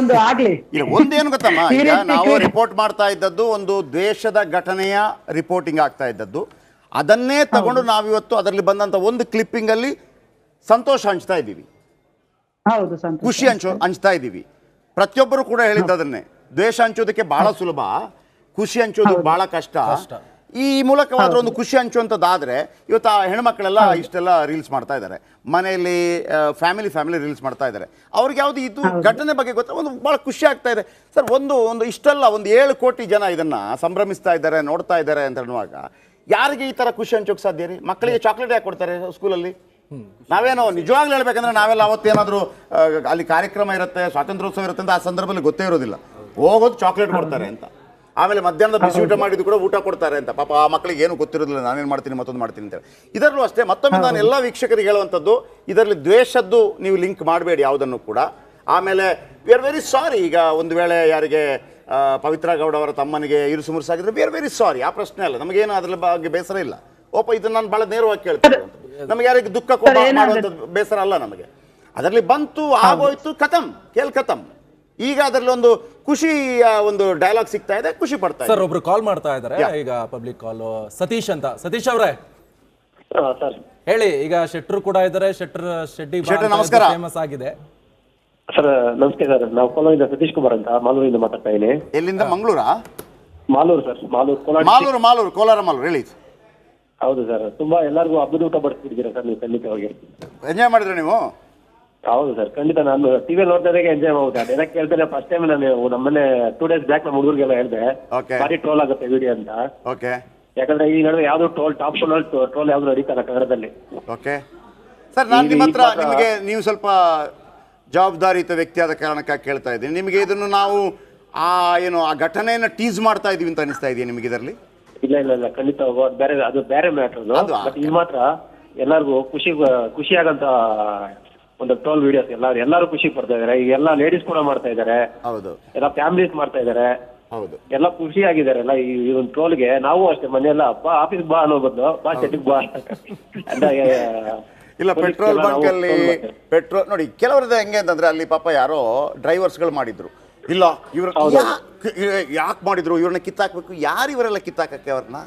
ಒಂದು ಆಗ್ಲಿ. ಇಲ್ಲ, ಒಂದೇನು ಗೊತ್ತಮ್ಮ, ಈಗ ನಾವು ರಿಪೋರ್ಟ್ ಮಾಡ್ತಾ ಇದ್ದದ್ದು ಒಂದು ದೇಶದ ಘಟನೆಯ ರಿಪೋರ್ಟಿಂಗ್ ಆಗ್ತಾ ಇದ್ದದ್ದು. ಅದನ್ನೇ ತಗೊಂಡು ನಾವಿವತ್ತು ಅದರಲ್ಲಿ ಬಂದಂತ ಒಂದು ಕ್ಲಿಪ್ಪಿಂಗ್ ಅಲ್ಲಿ ಸಂತೋಷ ಹಂಚ್ತಾ ಇದ್ದೀವಿ, ಹೌದು, ಖುಷಿ ಹಂಚ್ತಾ ಇದ್ದೀವಿ. ಪ್ರತಿಯೊಬ್ಬರು ಕೂಡ ಹೇಳಿದ್ದದನ್ನೇ, ದ್ವೇಷ ಹಂಚೋದಕ್ಕೆ ಬಹಳ ಸುಲಭ, ಖುಷಿ ಹಂಚೋದು ಬಹಳ ಕಷ್ಟ. ಈ ಮೂಲಕವಾದ್ರೆ ಒಂದು ಖುಷಿ ಹಂಚುವಂಥದ್ದಾದ್ರೆ ಇವತ್ತು ಆ ಹೆಣ್ಮಕ್ಳೆಲ್ಲ ಇಷ್ಟೆಲ್ಲ ರೀಲ್ಸ್ ಮಾಡ್ತಾ ಇದ್ದಾರೆ, ಮನೆಯಲ್ಲಿ ಫ್ಯಾಮಿಲಿ ರೀಲ್ಸ್ ಮಾಡ್ತಾ ಇದ್ದಾರೆ. ಅವ್ರಿಗೆ ಯಾವುದು ಇದು ಘಟನೆ ಬಗ್ಗೆ ಗೊತ್ತಾ, ಒಂದು ಭಾಳ ಖುಷಿ ಆಗ್ತಾ ಇದೆ ಸರ್. ಒಂದು ಇಷ್ಟೆಲ್ಲ ಒಂದು 7 ಕೋಟಿ ಜನ ಇದನ್ನ ಸಂಭ್ರಮಿಸ್ತಾ ಇದ್ದಾರೆ, ನೋಡ್ತಾ ಇದ್ದಾರೆ ಅಂತ ಅನ್ನುವಾಗ ಯಾರಿಗೆ ಈ ತರ ಖುಷಿ ಹಂಚೋಕೆ ಸಾಧ್ಯ ರೀ? ಮಕ್ಕಳಿಗೆ ಚಾಕ್ಲೇಟ್ ಯಾಕೆ ಕೊಡ್ತಾರೆ ಸ್ಕೂಲಲ್ಲಿ? ನಾವೇನೋ ನಿಜವಾಗ್ಲೂ ಹೇಳ್ಬೇಕಂದ್ರೆ ನಾವೆಲ್ಲ ಅವತ್ತೇನಾದರೂ ಅಲ್ಲಿ ಕಾರ್ಯಕ್ರಮ ಇರುತ್ತೆ, ಸ್ವಾತಂತ್ರ್ಯೋತ್ಸವ ಇರುತ್ತೆ ಅಂತ ಆ ಸಂದರ್ಭದಲ್ಲಿ ಗೊತ್ತೇ ಇರೋದಿಲ್ಲ, ಹೋಗೋದು ಚಾಕ್ಲೇಟ್ ಕೊಡ್ತಾರೆ ಅಂತ. ಆಮೇಲೆ ಮಧ್ಯಾಹ್ನದ ಬಿಸಿ ಊಟ ಮಾಡಿದ್ದು ಕೂಡ ಊಟ ಕೊಡ್ತಾರೆ ಅಂತ. ಪಾಪ ಆ ಮಕ್ಕಳಿಗೆ ಏನು ಗೊತ್ತಿರೋದಿಲ್ಲ, ನಾನೇನು ಮಾಡ್ತೀನಿ ಮತ್ತೊಂದು ಮಾಡ್ತೀನಿ ಅಂತೇಳಿ. ಇದರಲ್ಲೂ ಅಷ್ಟೇ, ಮತ್ತೊಮ್ಮೆ ನಾನು ಎಲ್ಲ ವೀಕ್ಷಕರಿಗೆ ಹೇಳುವಂಥದ್ದು, ಇದರಲ್ಲಿ ದ್ವೇಷದ್ದು ನೀವು ಲಿಂಕ್ ಮಾಡಬೇಡಿ ಯಾವುದನ್ನು ಕೂಡ. ಆಮೇಲೆ ವಿ ಆರ್ ವೆರಿ ಸಾರಿ. ಈಗ ಒಂದು ವೇಳೆ ಯಾರಿಗೆ ಪವಿತ್ರ ಗೌಡ ಅವರ ತಮ್ಮನಿಗೆ ಇರುಸು ಮುರುಸಾಗಿದ್ರೆ ವಿ ಆರ್ ವೆರಿ ಸಾರಿ, ಆ ಪ್ರಶ್ನೆ ಅಲ್ಲ, ನಮಗೇನು ಅದ್ರ ಬಗ್ಗೆ ಬೇಸರ ಇಲ್ಲ. ಇದನ್ನು ನಾನು ಭಾಳ ನೇರವಾಗಿ ಕೇಳ್ತೇನೆ. ನಮಗೆ ಯಾರಿಗೆ ದುಃಖ ಮಾಡುವಂಥದ್ದು ಬೇಸರ ಅಲ್ಲ ನಮಗೆ. ಅದರಲ್ಲಿ ಬಂತು, ಆಗೋಯ್ತು, ಖತಮ್. ಈಗ ಅದರಲ್ಲಿ ಒಂದು ಖುಷಿಯ ಒಂದು ಡೈಲಾಗ್ ಸಿಗ್ತಾ ಇದೆ, ಖುಷಿ ಪಡ್ತಾ ಇದೆ. ಸರ್, ಒಬ್ರು ಕಾಲ್ ಮಾಡ್ತಾ ಇದ್ದಾರೆ, ಈಗ ಪಬ್ಲಿಕ್ ಕಾಲ್. ಸತೀಶ್ ಅಂತ. ಸತೀಶ್ ಅವರೇ ಹೇಳಿ, ಈಗ ಶೆಟ್ರು ಕೂಡ ಇದ್ದಾರೆ, ಶೆಟ್ಟಿ ನಮಸ್ಕಾರ, ಫೇಮಸ್ ಆಗಿದೆ ಸರ್. ನಮಸ್ತೆ ಸರ್, ನಾವು ಕೋಲಾರಿಂದ ಸತೀಶ್ ಕುಮಾರ್ ಅಂತ ಮಾಲೂರಿಂದ ಮಾತಾಡ್ತಾ ಇದ್ದೀನಿ. ಎಲ್ಲಿಂದ? ಮಂಗಳೂರಾ? ಮಾಲೂರು ಸರ್, ಕೋಲಾರ. ಹೇಳಿ. ಹೌದು ಸರ್, ತುಂಬಾ ಎಲ್ಲರಿಗೂ ಹಬ್ಬದ ಊಟ ಬಡಿಸ್ಬಿಟ್ಟಿದ್ದೀರಾ ಸರ್ ನೀವು, ಖಂಡಿತವಾಗಿ ಎಂಜಾಯ್ ಮಾಡಿದ್ರೆ ನೀವು? ಹೌದು ಸರ್, ಖಂಡಿತ. ನಾನು ಟಿವಿ ನೋಡ್ತಾಗೆ ಎಂಜಾಯ್ ಮಾಡ್ಬೋದು. ಅದಕ್ಕೆ ಕೇಳ್ತೇನೆ, ಫಸ್ಟ್ ಟೈಮ್ ನಾನು ನಮ್ಮನೆ 2 days ಬ್ಯಾಕ್ ನಮ್ಮ ಹುಡುಗರಿಗೆಲ್ಲ ಹೇಳಿದೆ, ಭಾರಿ ಟ್ರೋಲ್ ಆಗುತ್ತೆ ವಿಡಿಯೋ ಅಂತ. ಯಾಕಂದ್ರೆ ಈ ನಡುವೆ ಯಾವ್ದು ಟಾಪ್ ಟ್ರೋಲ್ ಯಾವ್ದು ನಡೀತಾರೆ ಕನ್ನಡದಲ್ಲಿ. ಓಕೆ ಸರ್, ನಾನು ನಿಮ್ಮ ಹತ್ರ ನೀವು ಸ್ವಲ್ಪ ಜವಾಬ್ದಾರಿಯುತ ವ್ಯಕ್ತಿಯಾದ ಕಾರಣಕ್ಕಾಗಿ ಕೇಳ್ತಾ ಇದ್ದೀನಿ. ನಿಮಗೆ ಇದನ್ನು ನಾವು ಆ ಘಟನೆಯನ್ನ ಟೀಸ್ ಮಾಡ್ತಾ ಇದೀವಿ ಅಂತ ಅನಿಸ್ತಾ ಇದೆಯಾ ನಿಮಗೆ ಇದರಲ್ಲಿ? ಇಲ್ಲ, ಖಂಡಿತ ಅದು ಬೇರೆ ಮ್ಯಾಟರ್. ಬಟ್ ಇದು ಮಾತ್ರ ಎಲ್ಲರಿಗೂ ಖುಷಿಯಾಗಂತ ಒಂದು ಟ್ರೋಲ್ ವಿಡಿಯೋಸ್ ಎಲ್ಲರೂ ಖುಷಿ ಪಡ್ತಾ ಇದಾರೆ. ಈಗ ಎಲ್ಲ ಲೇಡೀಸ್ ಕೂಡ ಮಾಡ್ತಾ ಇದಾರೆ, ಹೌದು, ಎಲ್ಲ ಫ್ಯಾಮಿಲೀಸ್ ಮಾಡ್ತಾ ಇದಾರೆ, ಹೌದು, ಎಲ್ಲ ಖುಷಿ ಆಗಿದಾರೆಲ್ಲ ಈ ಒಂದು ಟ್ರೋಲ್ಗೆ. ನಾವು ಅಷ್ಟೇ, ಮನೆಯೆಲ್ಲ ಬಾ ಆಫೀಸ್ ಬಾ ಅನ್ನೋ ಬದಲು ಬಾ ಚೆಟ್ಟಿಗೆ ಬಾ ಅಂತ. ಇಲ್ಲ, ಪೆಟ್ರೋಲ್ ಬಂಕ್ ಅಲ್ಲಿ ಪೆಟ್ರೋಲ್ ನೋಡಿ, ಕೆಲವರದ ಹೆಂಗೆ ಅಂತಂದ್ರೆ ಅಲ್ಲಿ ಪಾಪ ಯಾರೋ ಡ್ರೈವರ್ಸ್ಗಳು ಮಾಡಿದ್ರು. ಇಲ್ಲ, ಇವ್ರ ಯಾಕೆ ಮಾಡಿದ್ರು, ಇವ್ರನ್ನ ಕಿತ್ತಾಕ್ಬೇಕು? ಯಾರು ಇವರೆಲ್ಲ ಕಿತ್ತಾಕಕ್ಕೆ ಅವ್ರನ್ನ?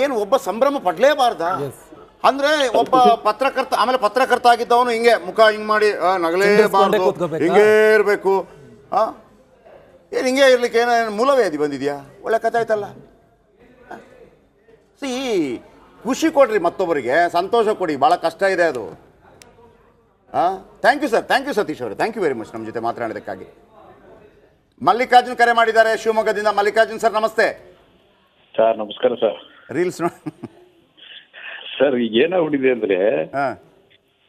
ಏನು ಒಬ್ಬ ಸಂಭ್ರಮ ಪಡ್ಲೇಬಾರ್ದ? ಅಂದ್ರೆ ಒಬ್ಬ ಪತ್ರಕರ್ತ, ಆಮೇಲೆ ಪತ್ರಕರ್ತ ಆಗಿದ್ದವನು ಹಿಂಗೆ ಮುಖ ಹಿಂಗ್ ಮಾಡಿ ನಗಲೇಬಾರ್ದು, ಹಿಂಗೇ ಇರ್ಬೇಕು. ಏನು ಹಿಂಗೆ ಇರ್ಲಿಕ್ಕೆ ಏನೇನು ಮೂಲವೇದಿ ಬಂದಿದ್ಯಾ? ಒಳ್ಳೆ ಕಥೆ ಆಯ್ತಲ್ಲ. ಖುಷಿ ಕೊಡ್ರಿ, ಮತ್ತೊಬ್ಬರಿಗೆ ಸಂತೋಷ ಕೊಡಿ, ಭಾಳ ಕಷ್ಟ ಇದೆ ಅದು. Thank you sir, thank you Satish ಅವರು, ಥ್ಯಾಂಕ್ ಯು ವೆರಿ ಮಚ್ ನಮ್ಮ ಜೊತೆ ಮಾತನಾಡೋದಕ್ಕಾಗಿ. ಮಲ್ಲಿಕಾರ್ಜುನ್ ಕರೆ ಮಾಡಿದ್ದಾರೆ ಶಿವಮೊಗ್ಗದಿಂದ. ಮಲ್ಲಿಕಾರ್ಜುನ್ ಸರ್, ನಮಸ್ತೆ ಸರ್. ನಮಸ್ಕಾರ ಸರ್. ರೀಲ್ಸ್ ಸರ್, ಈಗ ಏನಾಗ್ಬಿಟ್ಟಿದೆ ಅಂದ್ರೆ,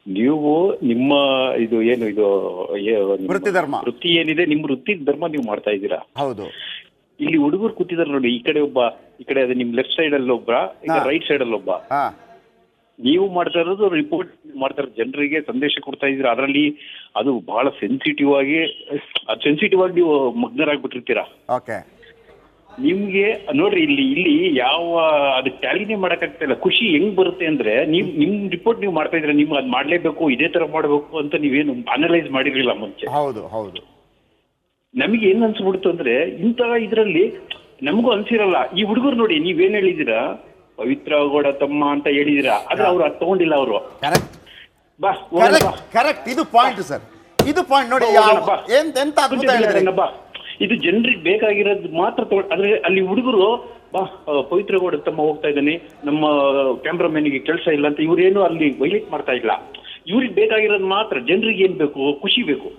ನೀವು ನಿಮ್ಮ ಇದು ಏನು ಇದು ವೃತ್ತಿ ಏನಿದೆ, ನಿಮ್ಮ ವೃತ್ತಿ ಧರ್ಮ ನೀವು ಮಾಡ್ತಾ ಇದ್ದೀರಾ. ಹೌದು. ಇಲ್ಲಿ ಹುಡುಗರು ಕೂತಿದಾರೆ ನೋಡಿ, ಈ ಕಡೆ ಒಬ್ಬ, ಈ ಕಡೆ ಅದೇ ನಿಮ್ ಲೆಫ್ಟ್ ಸೈಡ್ ಅಲ್ಲಿ ಒಬ್ಬ, ಈಗ ರೈಟ್ ಸೈಡ್ ಅಲ್ಲಿ ಒಬ್ಬ. ನೀವು ಮಾಡ್ತಾ ಇರೋದು ರಿಪೋರ್ಟ್ ಮಾಡ್ತಾರೆ, ಜನರಿಗೆ ಸಂದೇಶ ಕೊಡ್ತಾ ಇದ್ದೀರಾ. ಅದರಲ್ಲಿ ಅದು ಬಹಳ ಸೆನ್ಸಿಟಿವ್ ಆಗಿ ನೀವು ಮಗ್ನರಾಗ್ಬಿಟ್ಟಿರ್ತೀರಾ. ನಿಮ್ಗೆ ನೋಡ್ರಿ, ಇಲ್ಲಿ ಯಾವ ಅದು ಟ್ಯಾಲಿನೇ ಮಾಡಕ್ಕಾಗ್ತಾ ಇಲ್ಲ. ಖುಷಿ ಹೆಂಗ್ ಬರುತ್ತೆ ಅಂದ್ರೆ, ನಿಮ್ ರಿಪೋರ್ಟ್ ನೀವು ಮಾಡ್ತಾ ಇದ್ರೆ, ನೀವು ಅದ್ ಮಾಡ್ಲೇಬೇಕು, ಇದೇ ತರ ಮಾಡ್ಬೇಕು ಅಂತ ನೀವೇನು ಅನಲೈಸ್ ಮಾಡಿರ್ಲಿಲ್ಲ ಮುಂಚೆ. ಹೌದು ಹೌದು. ನಮಗೆ ಏನ್ ಅನ್ಸ್ಬಿಡ್ತು ಅಂದ್ರೆ, ಇಂತಹ ಇದ್ರಲ್ಲಿ ನಮಗೂ ಅನ್ಸಿರಲ್ಲ. ಈ ಹುಡುಗರು ನೋಡಿ, ನೀವೇನ್ ಹೇಳಿದೀರಾ, ಪವಿತ್ರ ಗೌಡ ತಮ್ಮ ಅಂತ ಹೇಳಿದೀರಾ, ಆದ್ರೆ ಅವ್ರು ಅದು ತಗೊಂಡಿಲ್ಲ. ಅವರು ಕರೆಕ್ಟ್, ಇದು ಪಾಯಿಂಟ್ ಸರ್, ಇದು ಪಾಯಿಂಟ್ ನೋಡಿ. ಇದು ಜನರಿಗೆ ಬೇಕಾಗಿರೋದು ಮಾತ್ರ ಆದ್ರೆ ಅಲ್ಲಿ ಹುಡುಗರು ಪವಿತ್ರ ಗೌಡ ತಮ್ಮ ಹೋಗ್ತಾ ಇದ್ದಾನೆ, ನಮ್ಮ ಕ್ಯಾಮ್ರಾಮನ್ಗೆ ಕೆಲಸ ಇಲ್ಲ ಅಂತ ಇವ್ರೇನು ಅಲ್ಲಿ ವೈಲೇಟ್ ಮಾಡ್ತಾ ಇಲ್ಲ. ಇವ್ರಿಗೆ ಬೇಕಾಗಿರೋದು ಮಾತ್ರ, ಜನರಿಗೆ ಏನ್ ಬೇಕು, ಖುಷಿ ಬೇಕು.